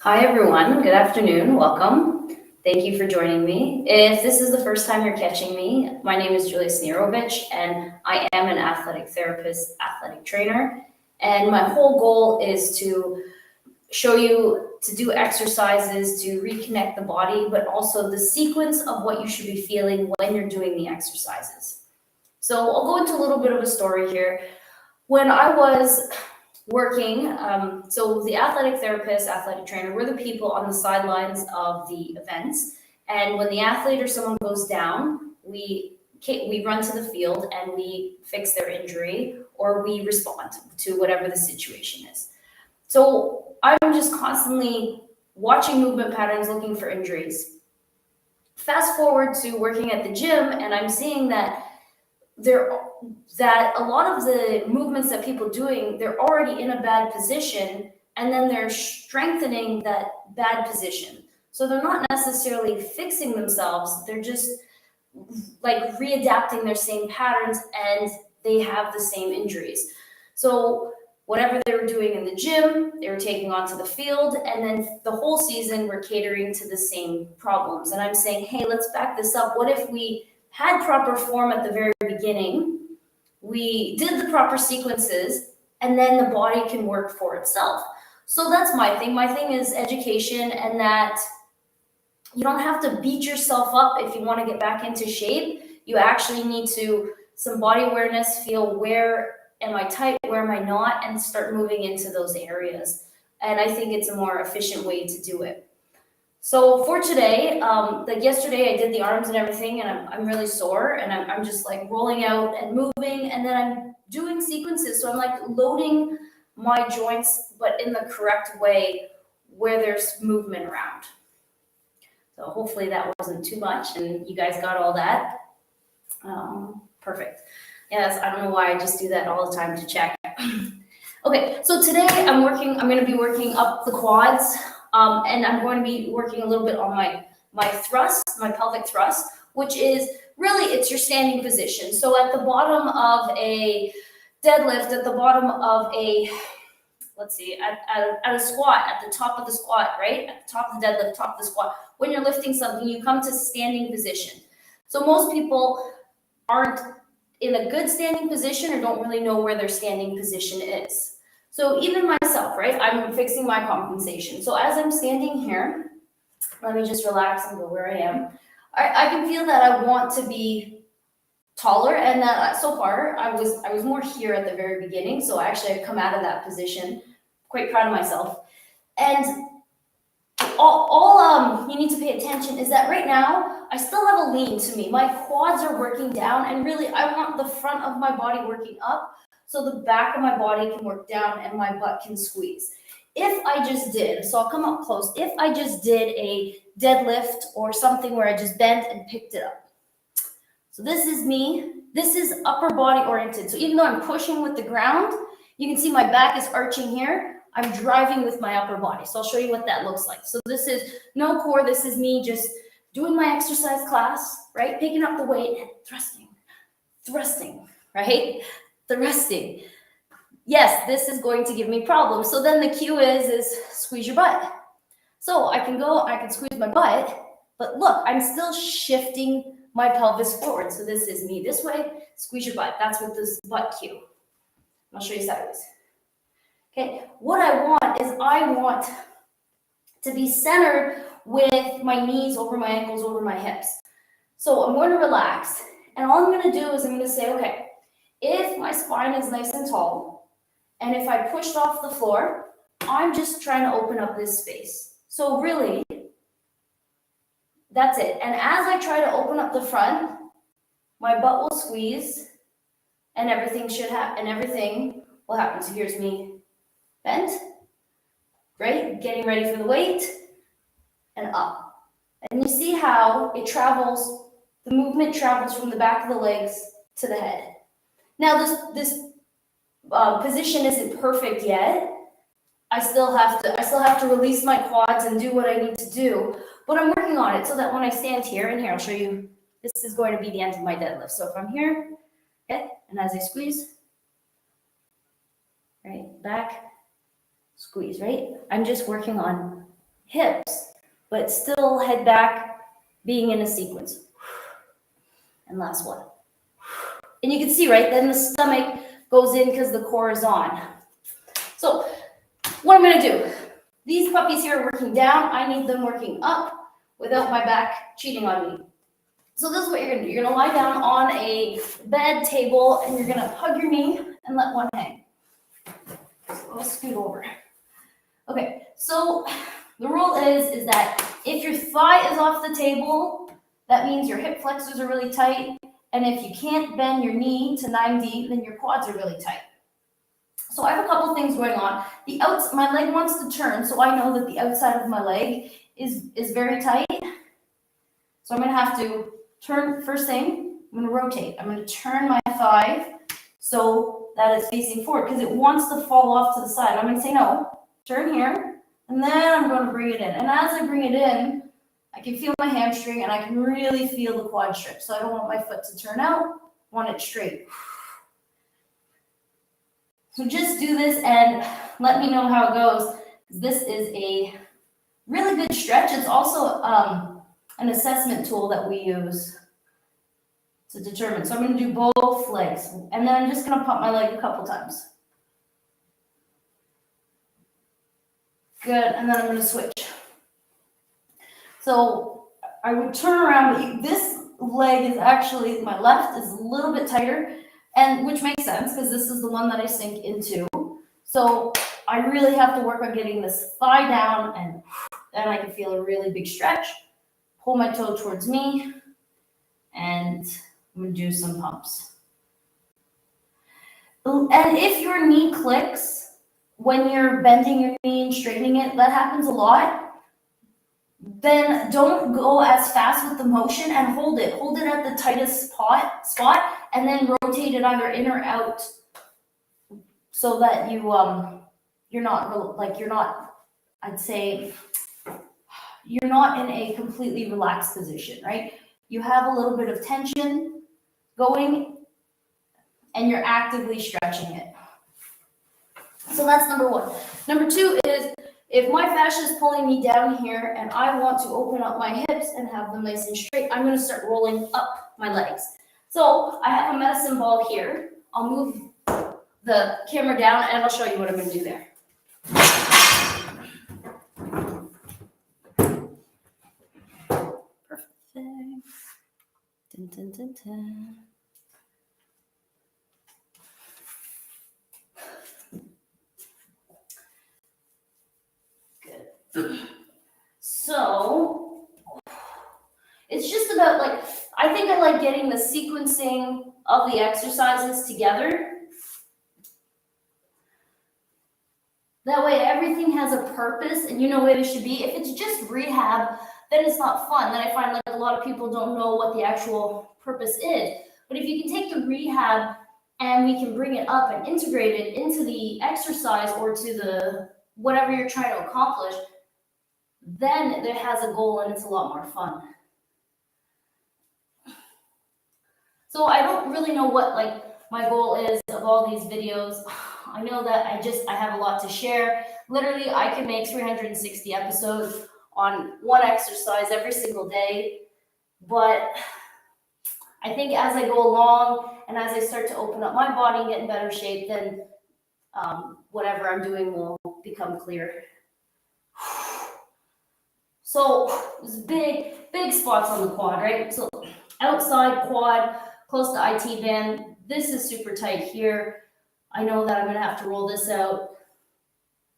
Hi, everyone. Good afternoon. Welcome. Thank you for joining me. If this is the first time you're catching me, my name is Julia Snerovich, and I am an athletic therapist, athletic trainer. And my whole goal is to show you to do exercises to reconnect the body, but also the sequence of what you should be feeling when you're doing the exercises. So I'll go into a little bit of a story here. When I was working, so the athletic therapist, athletic trainer, we're the people on the sidelines of the events. And when the athlete or someone goes down, we run to the field and we fix their injury or we respond to whatever the situation is. So I'm just constantly watching movement patterns, looking for injuries. Fast forward to working at the gym, and I'm seeing that a lot of the movements that people doing, they're already in a bad position, and then they're strengthening that bad position. So they're not necessarily fixing themselves, they're just like readapting their same patterns, and they have the same injuries. So whatever they were doing in the gym, they were taking onto the field, and then the whole season we're catering to the same problems. And I'm saying, hey, let's back this up. What if we had proper form at the very beginning, we did the proper sequences, and then the body can work for itself? So that's my thing. My thing is education, and that you don't have to beat yourself up if you want to get back into shape. You actually need to, some body awareness, feel where am I tight, where am I not, and start moving into those areas. And I think it's a more efficient way to do it. So for today, like yesterday, I did the arms and everything, and I'm really sore, and I'm just like rolling out and moving, and then I'm doing sequences. So I'm like loading my joints, but in the correct way where there's movement around. So hopefully that wasn't too much, and you guys got all that. Perfect. Yes, I don't know why I just do that all the time to check. Okay, so today I'm going to be working up the quads. And I'm going to be working a little bit on my thrust, my pelvic thrust, which is really, it's your standing position. So at the bottom of a deadlift, at the bottom of a, let's see, at a squat, at the top of the squat, right? At the top of the deadlift, top of the squat. When you're lifting something, you come to standing position. So most people aren't in a good standing position or don't really know where their standing position is. So even myself, right, I'm fixing my compensation. So as I'm standing here, let me just relax and go where I am. I can feel that I want to be taller, and that so far I was more here at the very beginning. So actually I've come out of that position, quite proud of myself. And all you need to pay attention is that right now I still have a lean to me. My quads are working down, and really I want the front of my body working up, so the back of my body can work down and my butt can squeeze. If I just did, so I'll come up close, if I just did a deadlift or something where I just bent and picked it up. So this is me. This is upper body oriented. So even though I'm pushing with the ground, you can see my back is arching here. I'm driving with my upper body. So I'll show you what that looks like. So this is no core. This is me just doing my exercise class, right? Picking up the weight and thrusting, right? Thrusting. Yes, this is going to give me problems. So then the cue is squeeze your butt. So I can squeeze my butt, but look, I'm still shifting my pelvis forward. So this is me this way, squeeze your butt. That's with this butt cue. I'll show you sideways. Okay, what I want to be centered with my knees over my ankles, over my hips. So I'm going to relax, and all I'm going to do is I'm going to say, okay, if my spine is nice and tall, and if I pushed off the floor, I'm just trying to open up this space. So really, that's it. And as I try to open up the front, my butt will squeeze, and everything will happen. So here's me bent, right? Getting ready for the weight, and up. And you see how it travels, the movement travels from the back of the legs to the head. Now this position isn't perfect yet. I still have to release my quads and do what I need to do, but I'm working on it so that when I stand here, and here I'll show you, this is going to be the end of my deadlift. So if I'm here, okay, and as I squeeze, right, back, squeeze, right? I'm just working on hips, but still head back, being in a sequence. And last one. And you can see, right, then the stomach goes in because the core is on. So what I'm going to do, these puppies here are working down. I need them working up without my back cheating on me. So this is what you're going to do. You're going to lie down on a bed table and you're going to hug your knee and let one hang. So I'll scoot over. Okay, so the rule is that if your thigh is off the table, that means your hip flexors are really tight. And if you can't bend your knee to 90, then your quads are really tight. So I have a couple things going on. My leg wants to turn, so I know that the outside of my leg is very tight. So I'm going to have to turn. First thing, I'm going to rotate. I'm going to turn my thigh so that it's facing forward because it wants to fall off to the side. I'm going to say no, turn here, and then I'm going to bring it in. And as I bring it in, I can feel my hamstring and I can really feel the quad stretch. So I don't want my foot to turn out, I want it straight. So just do this and let me know how it goes. This is a really good stretch. It's also an assessment tool that we use to determine. So I'm going to do both legs. And then I'm just going to pump my leg a couple times. Good. And then I'm going to switch. So I would turn around. This leg is actually, my left is a little bit tighter, and which makes sense because this is the one that I sink into. So I really have to work on getting this thigh down, and then I can feel a really big stretch. Pull my toe towards me, and I'm going to do some pumps. And if your knee clicks when you're bending your knee and straightening it, that happens a lot. Then don't go as fast with the motion and hold it. Hold it at the tightest spot, and then rotate it either in or out, so that you're not, I'd say, you're not in a completely relaxed position, right? You have a little bit of tension going, and you're actively stretching it. So that's number one. Number two is, if my fascia is pulling me down here and I want to open up my hips and have them nice and straight, I'm going to start rolling up my legs. So I have a medicine ball here. I'll move the camera down and I'll show you what I'm going to do there. Perfect. Dun, dun, dun, dun. So it's just about I think I like getting the sequencing of the exercises together. That way everything has a purpose and you know what it should be. If it's just rehab, then it's not fun. Then I find a lot of people don't know what the actual purpose is. But if you can take the rehab and we can bring it up and integrate it into the exercise or to the whatever you're trying to accomplish, then it has a goal and it's a lot more fun. So I don't really know what my goal is of all these videos. I know that I have a lot to share. Literally, I can make 360 episodes on one exercise every single day. But I think as I go along and as I start to open up my body and get in better shape, then whatever I'm doing will become clear. So there's big spots on the quad, right? So outside quad, close to IT band. This is super tight here. I know that I'm going to have to roll this out.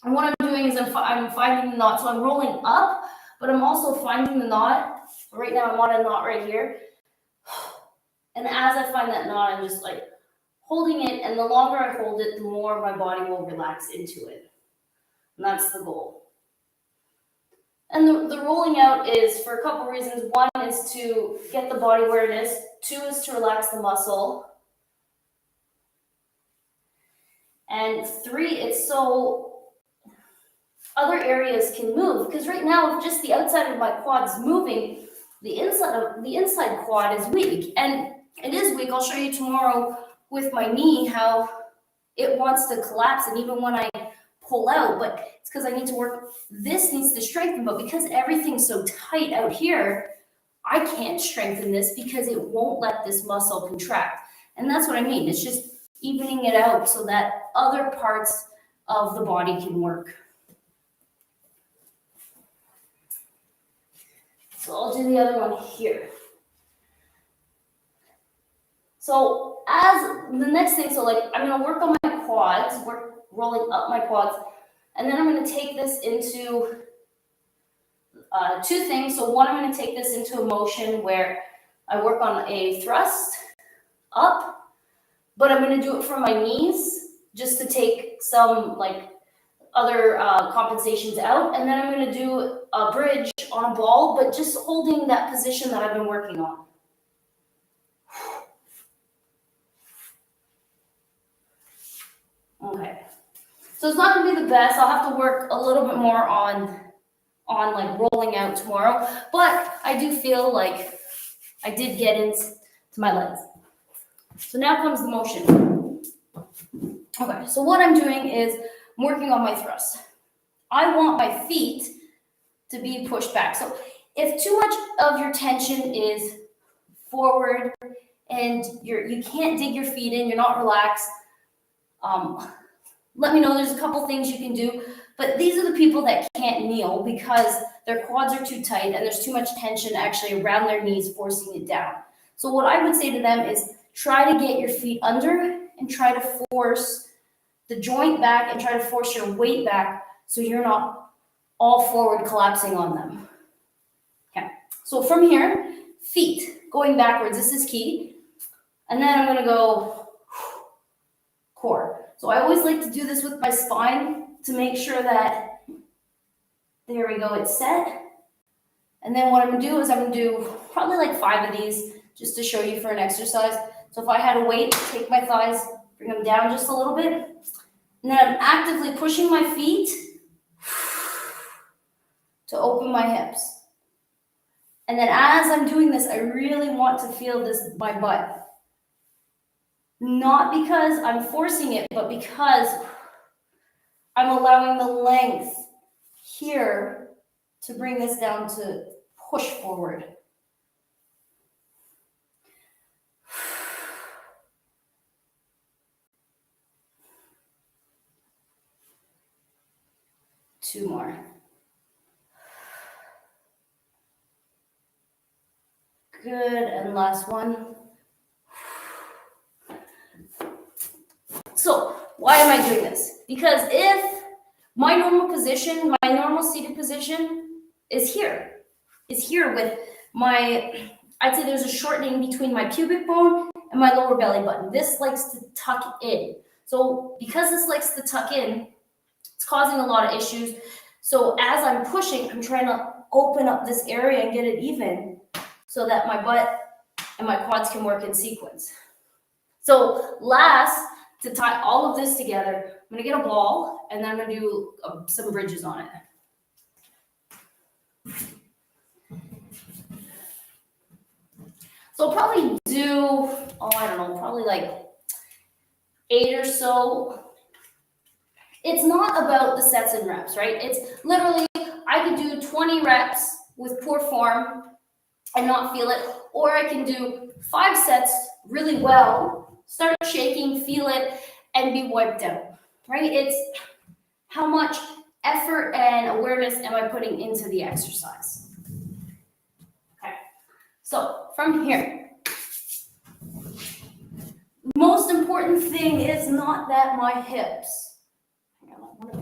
And what I'm doing is I'm finding the knot. So I'm rolling up, but I'm also finding the knot. Right now I want a knot right here. And as I find that knot, I'm just holding it. And the longer I hold it, the more my body will relax into it. And that's the goal. And the rolling out is for a couple reasons. One is to get the body where it is. Two is to relax the muscle. And three, it's so other areas can move. Because right now, if just the outside of my quad is moving, the inside quad is weak. And it is weak. I'll show you tomorrow with my knee how it wants to collapse. And even when I pull out, but it's because I need to work, this needs to strengthen, but because everything's so tight out here, I can't strengthen this because it won't let this muscle contract. And that's what I mean. It's just evening it out so that other parts of the body can work. So I'll do the other one here. So as the next thing, so like I'm gonna work on my quads, rolling up my quads, and then I'm gonna take this into two things. So one, I'm gonna take this into a motion where I work on a thrust up, but I'm gonna do it from my knees just to take some like other compensations out. And then I'm gonna do a bridge on a ball, but just holding that position that I've been working on. Okay, so it's not gonna be the best. I'll have to work a little bit more on like rolling out tomorrow, but I do feel like I did get into my legs. So now comes the motion. Okay, so what I'm doing is I'm working on my thrust. I want my feet to be pushed back. So if too much of your tension is forward and you can't dig your feet in, you're not relaxed, let me know. There's a couple things you can do, but these are the people that can't kneel because their quads are too tight and there's too much tension actually around their knees forcing it down. So what I would say to them is try to get your feet under and try to force the joint back and try to force your weight back so you're not all forward collapsing on them. Okay, so from here, feet going backwards, this is key. And then I'm gonna go core. So I always like to do this with my spine to make sure that, there we go, it's set. And then what I'm gonna do is I'm gonna do probably like 5 of these just to show you for an exercise. So if I had a weight, take my thighs, bring them down just a little bit. And then I'm actively pushing my feet to open my hips. And then as I'm doing this, I really want to feel this, my butt. Not because I'm forcing it, but because I'm allowing the length here to bring this down to push forward. Two more. Good, and last one. So why am I doing this? Because if my normal position, my normal seated position is here with my, I'd say there's a shortening between my pubic bone and my lower belly button. This likes to tuck in. So because this likes to tuck in, it's causing a lot of issues. So as I'm pushing, I'm trying to open up this area and get it even so that my butt and my quads can work in sequence. So last, to tie all of this together, I'm gonna get a ball and then I'm gonna do some bridges on it. So I'll probably do, I don't know, probably like 8 or so. It's not about the sets and reps, right? It's literally, I could do 20 reps with poor form and not feel it, or I can do 5 sets really well, start shaking, feel it, and be wiped out, right? It's how much effort and awareness am I putting into the exercise? Okay, so from here, most important thing is not that my hips,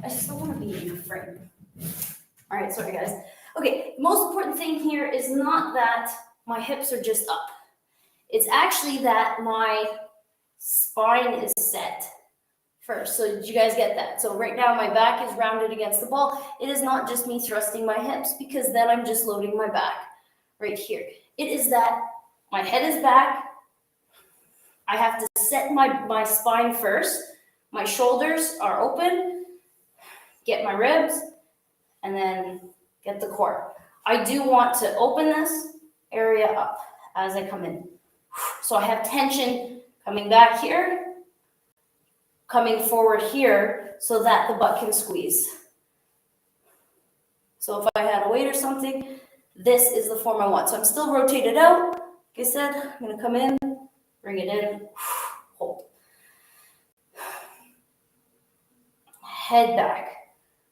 I still want to be in the frame. All right, sorry guys. Okay, most important thing here is not that my hips are just up. It's actually that my spine is set first. So did you guys get that? So right now my back is rounded against the ball. It is not just me thrusting my hips because then I'm just loading my back right here. It is that my head is back. I have to set my spine first. My shoulders are open, get my ribs, and then get the core. I do want to open this area up as I come in. So I have tension coming back here, coming forward here so that the butt can squeeze. So if I had a weight or something, this is the form I want. So I'm still rotated out. Like I said, I'm going to come in, bring it in, hold. Head back.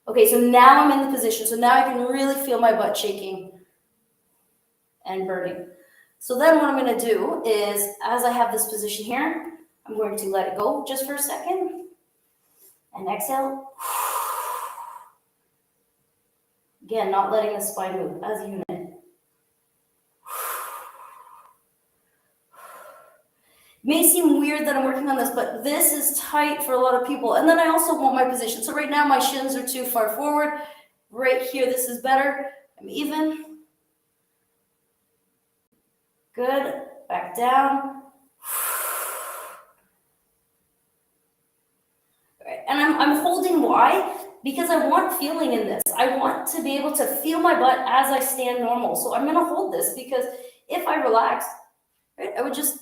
Okay, so now I'm in the position. So now I can really feel my butt shaking and burning. So then what I'm going to do is, as I have this position here, I'm going to let it go just for a second and exhale. Again, not letting the spine move as a unit. It may seem weird that I'm working on this, but this is tight for a lot of people. And then I also want my position. So right now my shins are too far forward. Right here, this is better. I'm even. Good. Back down. All right. And I'm holding. Why? Because I want feeling in this. I want to be able to feel my butt as I stand normal. So I'm going to hold this, because if I relax, right, I would just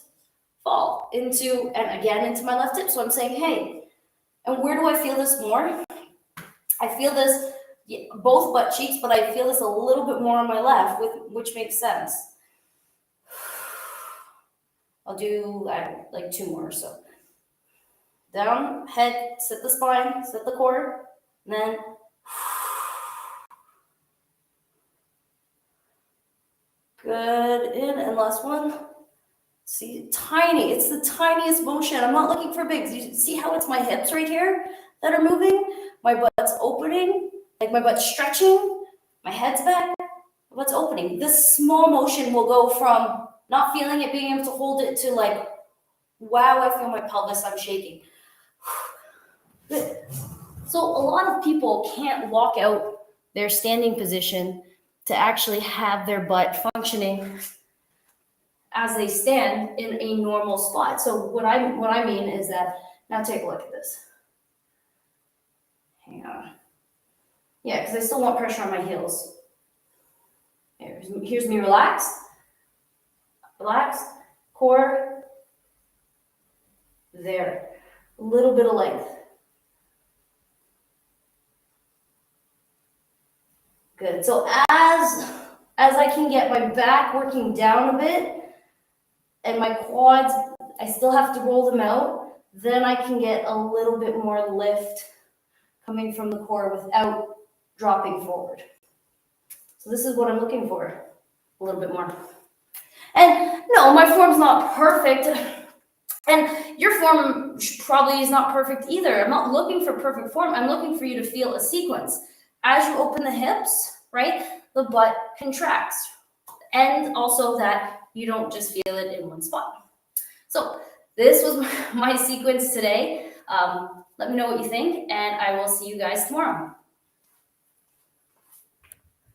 fall into, and again, into my left hip. So I'm saying, hey, and where do I feel this more? I feel this both butt cheeks, but I feel this a little bit more on my left, which makes sense. I'll do like 2 more or so. Down, head, sit the spine, sit the core, and then good, in, and last one. See, tiny, it's the tiniest motion. I'm not looking for big. You see how it's my hips right here that are moving? My butt's opening, like my butt's stretching, my head's back, my butt's opening. This small motion will go from not feeling it, being able to hold it, to like, wow, I feel my pelvis, I'm shaking. So a lot of people can't walk out their standing position to actually have their butt functioning as they stand in a normal spot. So what I mean is that, now take a look at this. Hang on. Yeah, because I still want pressure on my heels. Here's me relaxed. Relaxed. Core. There. A little bit of length. Good. So as I can get my back working down a bit, and my quads, I still have to roll them out, then I can get a little bit more lift coming from the core without dropping forward. So this is what I'm looking for, a little bit more. And no, my form's not perfect. And your form probably is not perfect either. I'm not looking for perfect form. I'm looking for you to feel a sequence. As you open the hips, right, the butt contracts. And also that you don't just feel it in one spot. So this was my sequence today. Let me know what you think, and I will see you guys tomorrow.